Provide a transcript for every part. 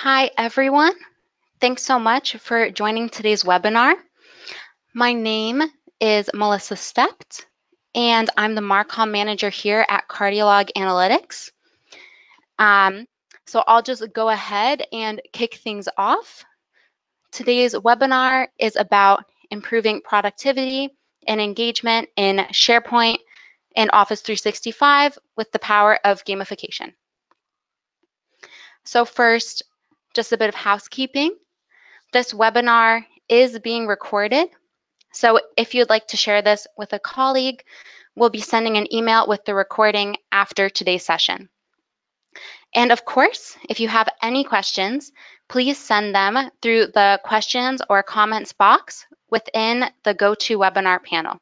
Hi, everyone. Thanks so much for joining today's webinar. My name is Melissa Stept, and I'm the Marcom Manager here at Cardiolog Analytics. So I'll just go ahead and kick things off. Today's webinar is about improving productivity and engagement in SharePoint and Office 365 with the power of gamification. So first, just a bit of housekeeping. This webinar is being recorded, so if you'd like to share this with a colleague, we'll be sending an email with the recording after today's session. And of course, if you have any questions, please send them through the questions or comments box within the GoToWebinar panel.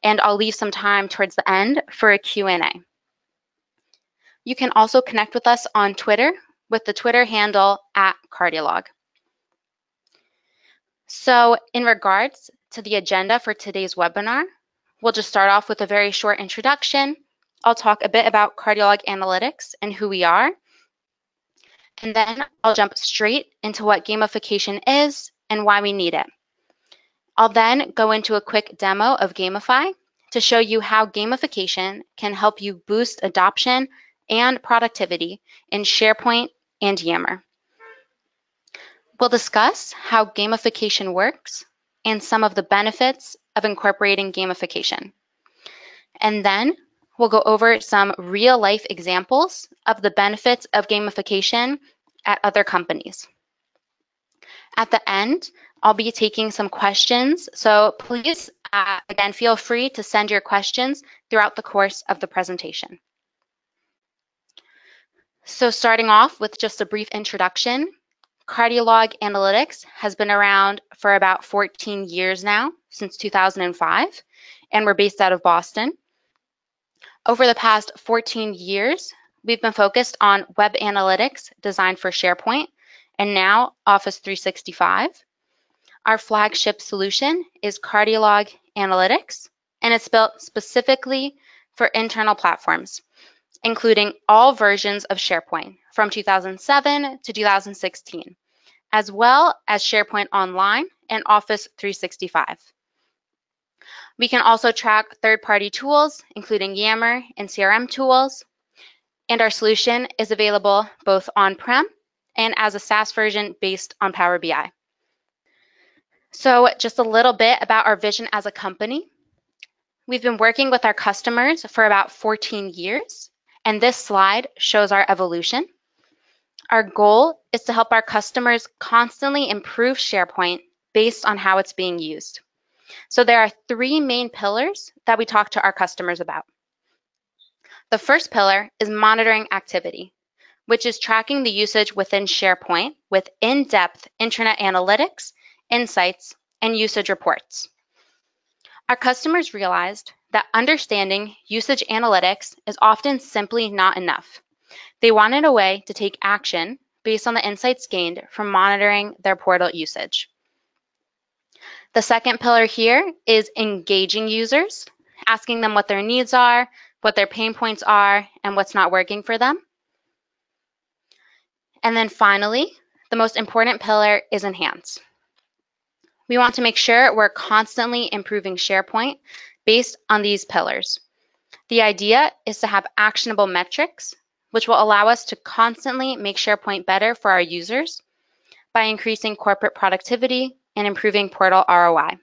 And I'll leave some time towards the end for a Q&A. You can also connect with us on Twitter with the Twitter handle @Cardiolog. So in regards to the agenda for today's webinar, we'll just start off with a very short introduction. I'll talk a bit about Cardiolog Analytics and who we are. And then I'll jump straight into what gamification is and why we need it. I'll then go into a quick demo of Gamify to show you how gamification can help you boost adoption and productivity in SharePoint and Yammer. We'll discuss how gamification works and some of the benefits of incorporating gamification. And then we'll go over some real-life examples of the benefits of gamification at other companies. At the end, I'll be taking some questions, so please, again, feel free to send your questions throughout the course of the presentation. So starting off with just a brief introduction, Cardiolog Analytics has been around for about 14 years now, since 2005, and we're based out of Boston. Over the past 14 years, we've been focused on web analytics designed for SharePoint and now Office 365. Our flagship solution is Cardiolog Analytics, and it's built specifically for internal platforms, including all versions of SharePoint from 2007 to 2016, as well as SharePoint Online and Office 365. We can also track third-party tools, including Yammer and CRM tools, and our solution is available both on-prem and as a SaaS version based on Power BI. So just a little bit about our vision as a company. We've been working with our customers for about 14 years, and this slide shows our evolution. Our goal is to help our customers constantly improve SharePoint based on how it's being used. So there are three main pillars that we talk to our customers about. The first pillar is monitoring activity, which is tracking the usage within SharePoint with in-depth internet analytics, insights, and usage reports. Our customers realized that understanding usage analytics is often simply not enough. They wanted a way to take action based on the insights gained from monitoring their portal usage. The second pillar here is engaging users, asking them what their needs are, what their pain points are, and what's not working for them. And then finally, the most important pillar is enhance. We want to make sure we're constantly improving SharePoint based on these pillars. The idea is to have actionable metrics, which will allow us to constantly make SharePoint better for our users by increasing corporate productivity and improving portal ROI.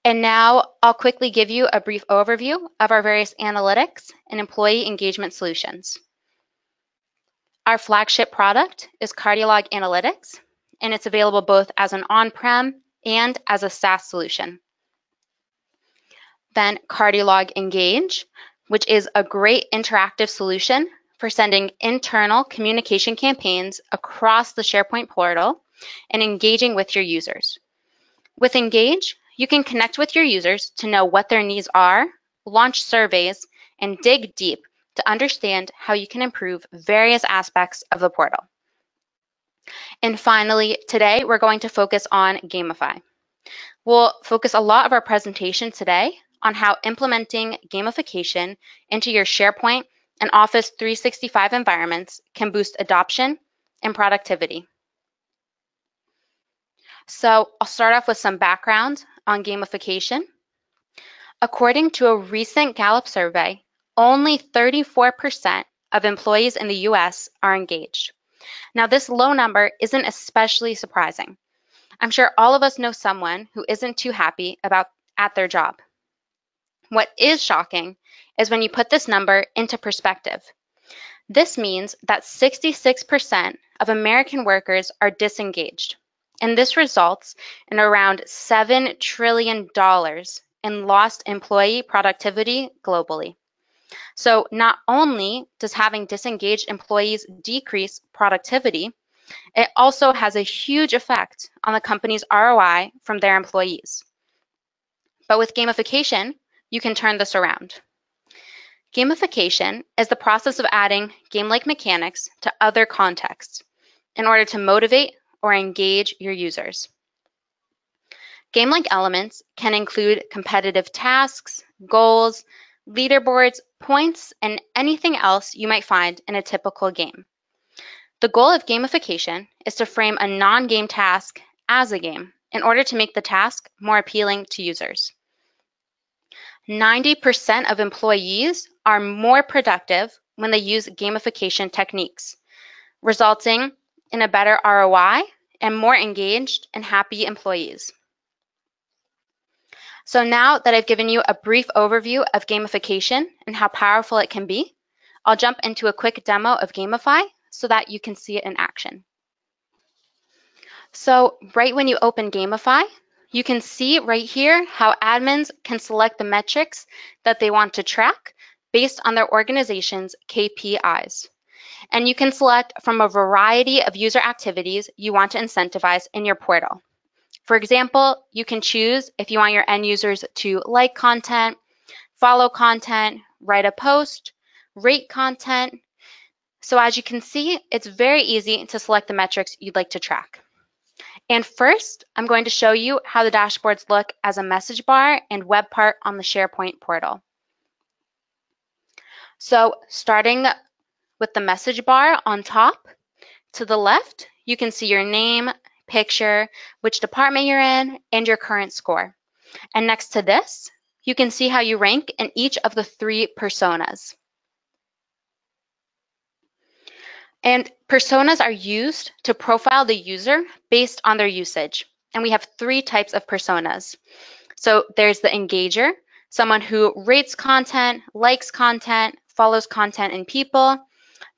And now I'll quickly give you a brief overview of our various analytics and employee engagement solutions. Our flagship product is Cardiolog Analytics, and it's available both as an on-prem and as a SaaS solution. Then Cardiolog Engage, which is a great interactive solution for sending internal communication campaigns across the SharePoint portal and engaging with your users. With Engage, you can connect with your users to know what their needs are, launch surveys, and dig deep to understand how you can improve various aspects of the portal. And finally, today we're going to focus on Gamify. We'll focus a lot of our presentation today on how implementing gamification into your SharePoint and Office 365 environments can boost adoption and productivity. So I'll start off with some background on gamification. According to a recent Gallup survey, only 34% of employees in the US are engaged. Now, this low number isn't especially surprising. I'm sure all of us know someone who isn't too happy at their job. What is shocking is when you put this number into perspective. This means that 66% of American workers are disengaged, and this results in around $7 trillion in lost employee productivity globally. So not only does having disengaged employees decrease productivity, it also has a huge effect on the company's ROI from their employees. But with gamification, you can turn this around. Gamification is the process of adding game-like mechanics to other contexts in order to motivate or engage your users. Game-like elements can include competitive tasks, goals, leaderboards, points, and anything else you might find in a typical game. The goal of gamification is to frame a non-game task as a game in order to make the task more appealing to users. 90% of employees are more productive when they use gamification techniques, resulting in a better ROI and more engaged and happy employees. So now that I've given you a brief overview of gamification and how powerful it can be, I'll jump into a quick demo of Gamify so that you can see it in action. So right when you open Gamify, you can see right here how admins can select the metrics that they want to track based on their organization's KPIs. And you can select from a variety of user activities you want to incentivize in your portal. For example, you can choose if you want your end users to like content, follow content, write a post, rate content. So as you can see, it's very easy to select the metrics you'd like to track. And first, I'm going to show you how the dashboards look as a message bar and web part on the SharePoint portal. So starting with the message bar on top, to the left, you can see your name, picture, which department you're in, and your current score. And next to this, you can see how you rank in each of the 3 personas. And personas are used to profile the user based on their usage. And we have 3 types of personas. So there's the engager, someone who rates content, likes content, follows content and people.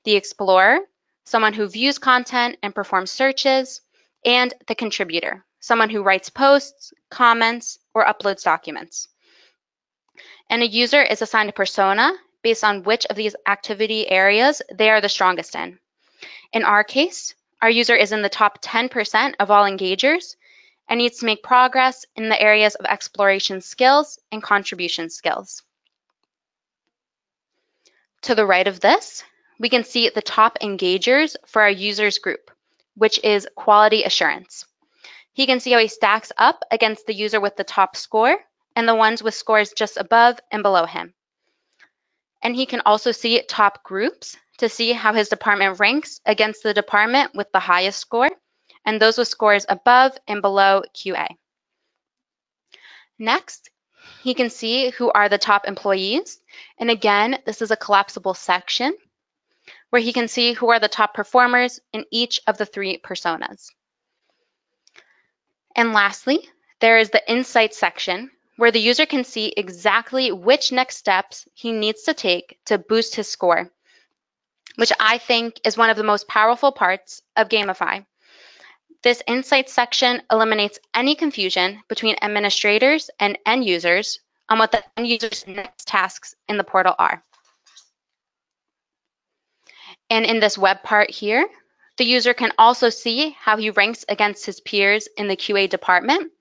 The explorer, someone who views content and performs searches. And the contributor, someone who writes posts, comments, or uploads documents. And a user is assigned a persona based on which of these activity areas they are the strongest in. In our case, our user is in the top 10% of all engagers and needs to make progress in the areas of exploration skills and contribution skills. To the right of this, we can see the top engagers for our users group, which is quality assurance. He can see how he stacks up against the user with the top score and the ones with scores just above and below him. And he can also see top groups to see how his department ranks against the department with the highest score and those with scores above and below QA. Next, he can see who are the top employees. And again, this is a collapsible section where he can see who are the top performers in each of the 3 personas. And lastly, there is the Insights section where the user can see exactly which next steps he needs to take to boost his score, which I think is one of the most powerful parts of Gamify. This Insights section eliminates any confusion between administrators and end users on what the end user's next tasks in the portal are. And in this web part here, the user can also see how he ranks against his peers in the QA department,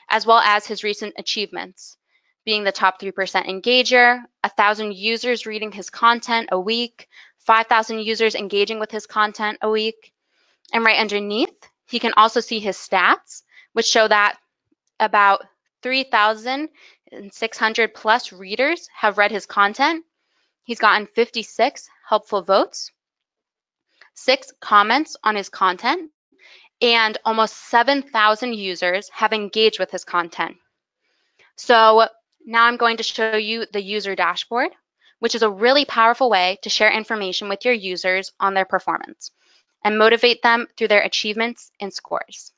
as well as his recent achievements, being the top 3% engager, 1,000 users reading his content a week, 5,000 users engaging with his content a week. And right underneath, he can also see his stats, which show that about 3,600 plus readers have read his content. He's gotten 56 helpful votes. 6 comments on his content, and almost 7,000 users have engaged with his content. So now I'm going to show you the user dashboard, which is a really powerful way to share information with your users on their performance and motivate them through their achievements and scores.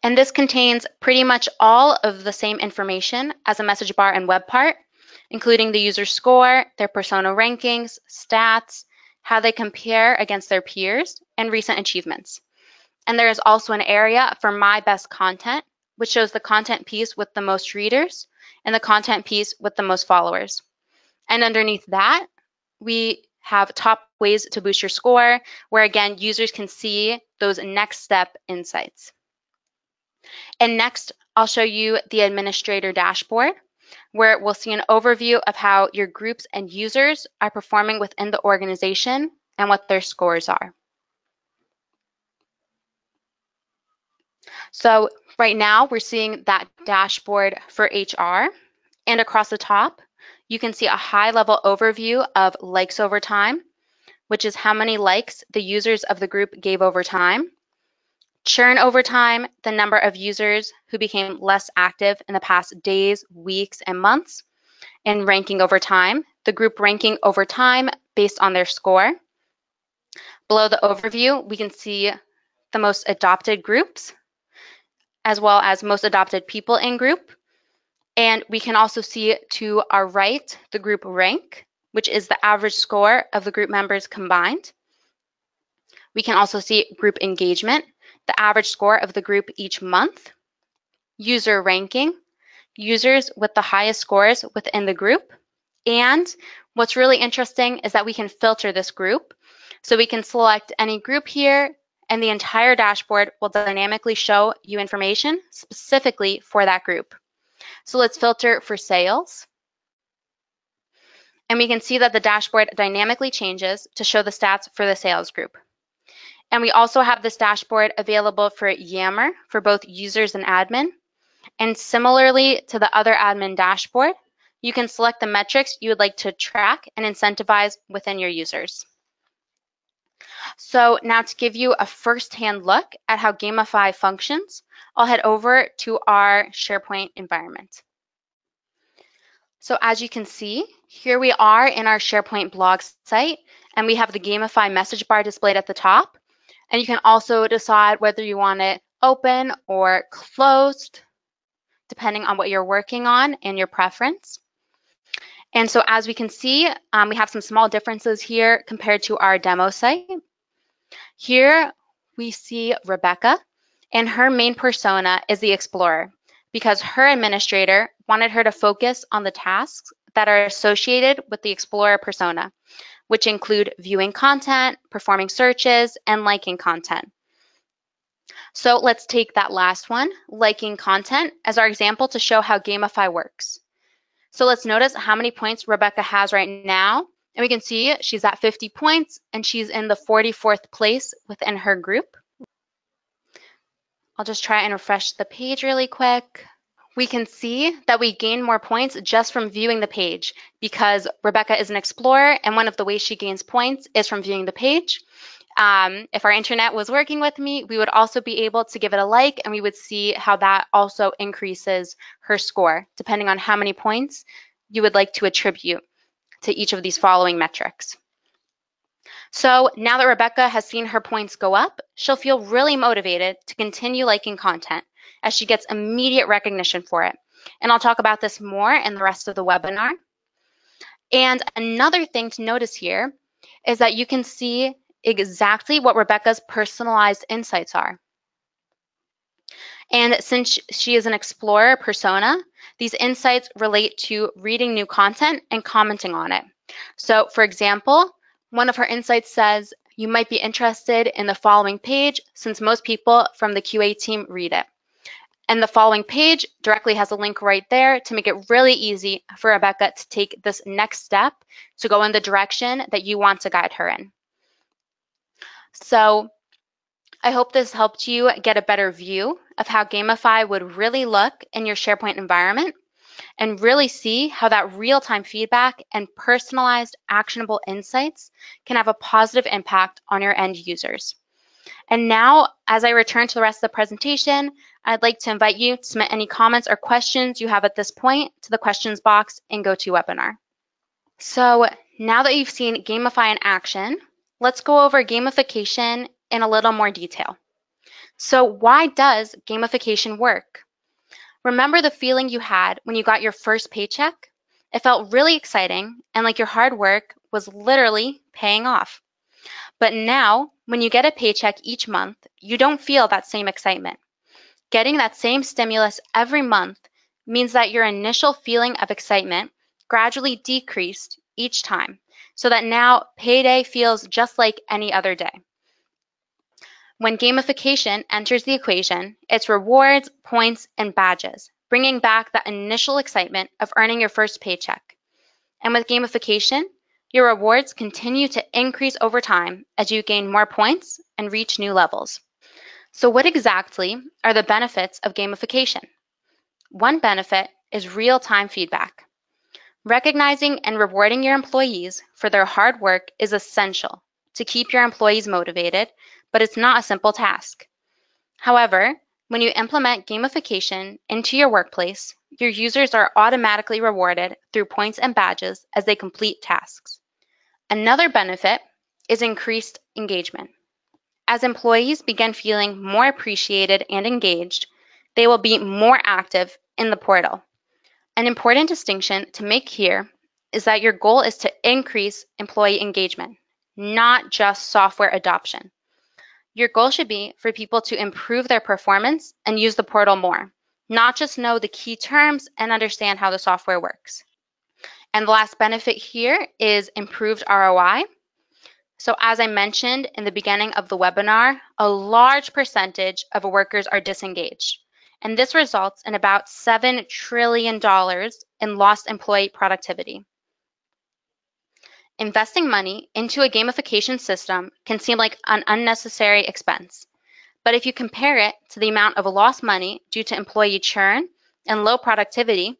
And this contains pretty much all of the same information as a message bar and web part, including the user score, their persona rankings, stats, how they compare against their peers, and recent achievements. And there is also an area for My Best Content, which shows the content piece with the most readers and the content piece with the most followers. And underneath that, we have top ways to boost your score, where again, users can see those next step insights. And next, I'll show you the administrator dashboard, where we'll see an overview of how your groups and users are performing within the organization and what their scores are. So right now, we're seeing that dashboard for HR, and across the top, you can see a high-level overview of likes over time, which is how many likes the users of the group gave over time. Churn over time, the number of users who became less active in the past days, weeks, and months. And ranking over time, the group ranking over time based on their score. Below the overview, we can see the most adopted groups, as well as most adopted people in group. And we can also see to our right the group rank, which is the average score of the group members combined. We can also see group engagement, the average score of the group each month. User ranking, users with the highest scores within the group. And what's really interesting is that we can filter this group. So we can select any group here, and the entire dashboard will dynamically show you information specifically for that group. So let's filter for sales. And we can see that the dashboard dynamically changes to show the stats for the sales group. And we also have this dashboard available for Yammer for both users and admin. And similarly to the other admin dashboard, you can select the metrics you would like to track and incentivize within your users. So now to give you a first-hand look at how Gamify functions, I'll head over to our SharePoint environment. So as you can see, here we are in our SharePoint blog site, and we have the Gamify message bar displayed at the top. And you can also decide whether you want it open or closed, depending on what you're working on and your preference. And so as we can see, we have some small differences here compared to our demo site. Here we see Rebecca, and her main persona is the Explorer, because her administrator wanted her to focus on the tasks that are associated with the Explorer persona, which include viewing content, performing searches, and liking content. So let's take that last one, liking content, as our example to show how Gamify works. So let's notice how many points Rebecca has right now. And we can see she's at 50 points, and she's in the 44th place within her group. I'll just try and refresh the page really quick. We can see that we gain more points just from viewing the page, because Rebecca is an explorer, and one of the ways she gains points is from viewing the page. If our internet was working with me, we would also be able to give it a like, and we would see how that also increases her score, depending on how many points you would like to attribute to each of these following metrics. So now that Rebecca has seen her points go up, she'll feel really motivated to continue liking content as she gets immediate recognition for it. And I'll talk about this more in the rest of the webinar. And another thing to notice here is that you can see exactly what Rebecca's personalized insights are. And since she is an explorer persona, these insights relate to reading new content and commenting on it. So for example, one of her insights says, you might be interested in the following page since most people from the QA team read it. And the following page directly has a link right there to make it really easy for Rebecca to take this next step to go in the direction that you want to guide her in. So I hope this helped you get a better view of how Gamify would really look in your SharePoint environment. and really see how that real-time feedback and personalized, actionable insights can have a positive impact on your end users. And now, as I return to the rest of the presentation, I'd like to invite you to submit any comments or questions you have at this point to the questions box in GoToWebinar. So now that you've seen Gamify in action, let's go over gamification in a little more detail. So why does gamification work? Remember the feeling you had when you got your first paycheck? It felt really exciting and like your hard work was literally paying off. But now, when you get a paycheck each month, you don't feel that same excitement. Getting that same stimulus every month means that your initial feeling of excitement gradually decreased each time, so that now payday feels just like any other day. When gamification enters the equation, it's rewards, points, and badges, bringing back that initial excitement of earning your first paycheck. And with gamification, your rewards continue to increase over time as you gain more points and reach new levels. So what exactly are the benefits of gamification? One benefit is real-time feedback. Recognizing and rewarding your employees for their hard work is essential to keep your employees motivated, but it's not a simple task. However, when you implement gamification into your workplace, your users are automatically rewarded through points and badges as they complete tasks. Another benefit is increased engagement. As employees begin feeling more appreciated and engaged, they will be more active in the portal. An important distinction to make here is that your goal is to increase employee engagement, not just software adoption. Your goal should be for people to improve their performance and use the portal more, not just know the key terms and understand how the software works. And the last benefit here is improved ROI. So as I mentioned in the beginning of the webinar, a large percentage of workers are disengaged. And this results in about $7 trillion in lost employee productivity. Investing money into a gamification system can seem like an unnecessary expense. But if you compare it to the amount of lost money due to employee churn and low productivity,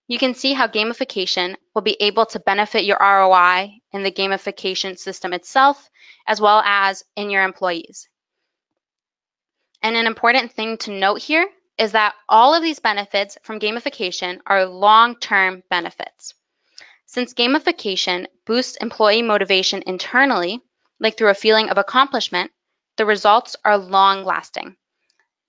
you can see how gamification will be able to benefit your ROI in the gamification system itself, as well as in your employees. And an important thing to note here is that all of these benefits from gamification are long-term benefits. Since gamification boosts employee motivation internally, like through a feeling of accomplishment, the results are long-lasting.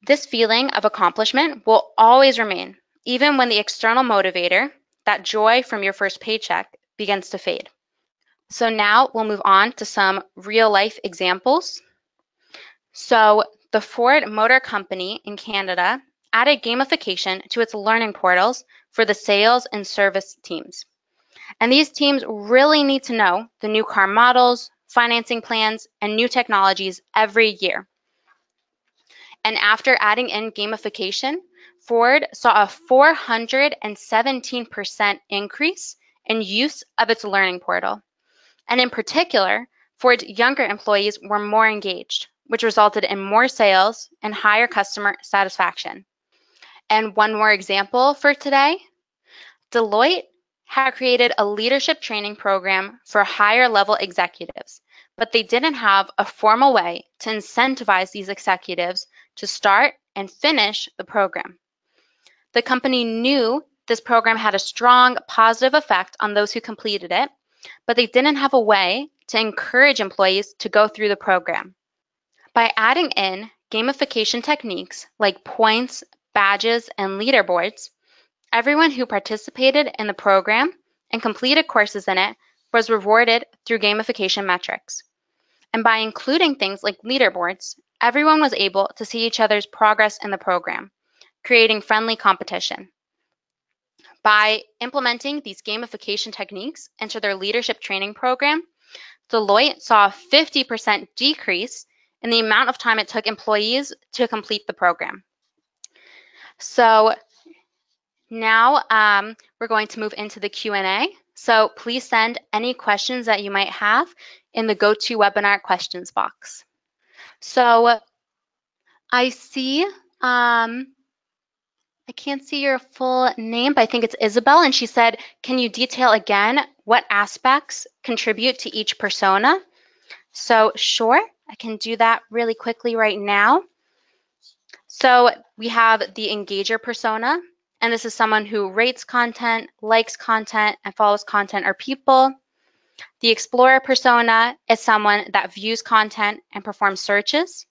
This feeling of accomplishment will always remain, even when the external motivator, that joy from your first paycheck, begins to fade. So now we'll move on to some real-life examples. So the Ford Motor Company in Canada added gamification to its learning portals for the sales and service teams. And these teams really need to know the new car models, financing plans, and new technologies every year. And after adding in gamification, Ford saw a 417% increase in use of its learning portal. And in particular, Ford's younger employees were more engaged, which resulted in more sales and higher customer satisfaction. And one more example for today, Deloitte had created a leadership training program for higher level executives, but they didn't have a formal way to incentivize these executives to start and finish the program. The company knew this program had a strong positive effect on those who completed it, but they didn't have a way to encourage employees to go through the program. By adding in gamification techniques like points, badges, and leaderboards, everyone who participated in the program and completed courses in it was rewarded through gamification metrics. And by including things like leaderboards, everyone was able to see each other's progress in the program, creating friendly competition. By implementing these gamification techniques into their leadership training program, Deloitte saw a 50% decrease in the amount of time it took employees to complete the program. So now we're going to move into the Q&A. So please send any questions that you might have in the GoToWebinar questions box. So I see I can't see your full name, but I think it's Isabel. And she said, can you detail again what aspects contribute to each persona? So sure, I can do that really quickly right now. So we have the engager persona, and this is someone who rates content, likes content, and follows content or people. The explorer persona is someone that views content and performs searches.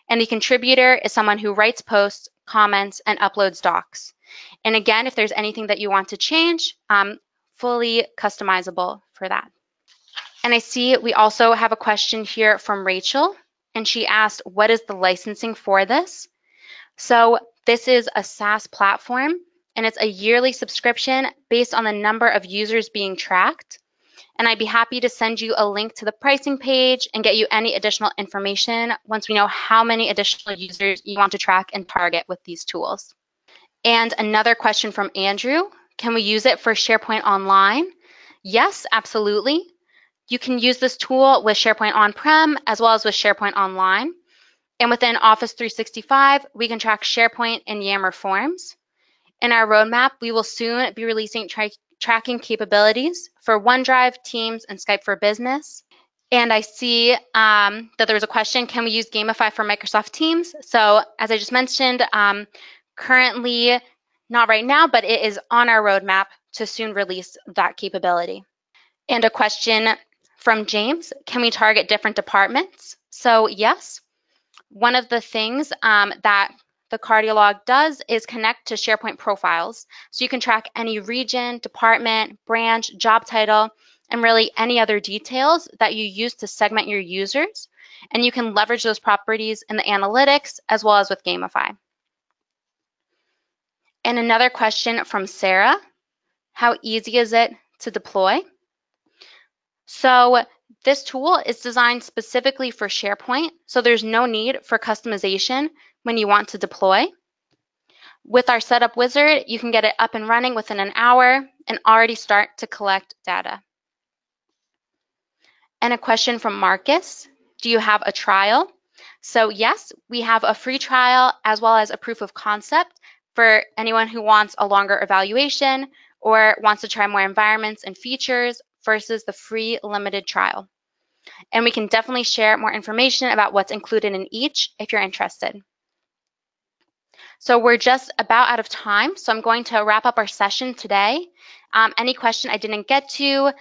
And the contributor is someone who writes posts, comments, and uploads docs. And again, if there's anything that you want to change, fully customizable for that. And I see we also have a question here from Rachel, and she asked, what is the licensing for this? So this is a SaaS platform, and it's a yearly subscription based on the number of users being tracked. And I'd be happy to send you a link to the pricing page and get you any additional information once we know how many additional users you want to track and target with these tools. And another question from Andrew, can we use it for SharePoint Online? Yes, absolutely. You can use this tool with SharePoint On-Prem as well as with SharePoint Online. And within Office 365, we can track SharePoint and Yammer forms. In our roadmap, we will soon be releasing tracking capabilities for OneDrive, Teams, and Skype for Business. And I see that there was a question, can we use Gamify for Microsoft Teams? So as I just mentioned, currently not right now, but it is on our roadmap to soon release that capability. And a question from James, can we target different departments? So yes, one of the things that the Cardiolog does is connect to SharePoint profiles. So you can track any region, department, branch, job title, and really any other details that you use to segment your users. And you can leverage those properties in the analytics as well as with Gamify. And another question from Sarah, how easy is it to deploy? So this tool is designed specifically for SharePoint, so there's no need for customization when you want to deploy. With our setup wizard, you can get it up and running within an hour and already start to collect data. And a question from Marcus, do you have a trial? So yes, we have a free trial as well as a proof of concept for anyone who wants a longer evaluation or wants to try more environments and features versus the free limited trial. And we can definitely share more information about what's included in each if you're interested. So we're just about out of time, so I'm going to wrap up our session today. Any question I didn't get to,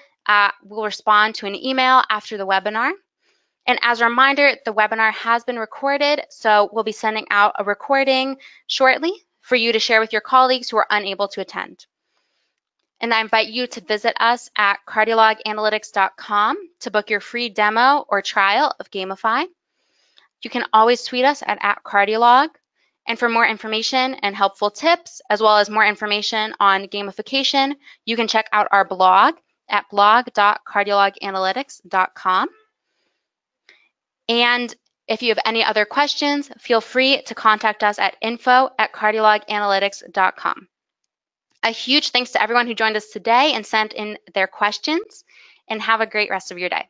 we'll respond to an email after the webinar. And as a reminder, the webinar has been recorded, so we'll be sending out a recording shortly for you to share with your colleagues who are unable to attend. And I invite you to visit us at cardiologanalytics.com to book your free demo or trial of Gamify. You can always tweet us at @cardiolog. And for more information and helpful tips, as well as more information on gamification, you can check out our blog at blog.cardiologanalytics.com. And if you have any other questions, feel free to contact us at info@cardiologanalytics.com. A huge thanks to everyone who joined us today and sent in their questions, and have a great rest of your day.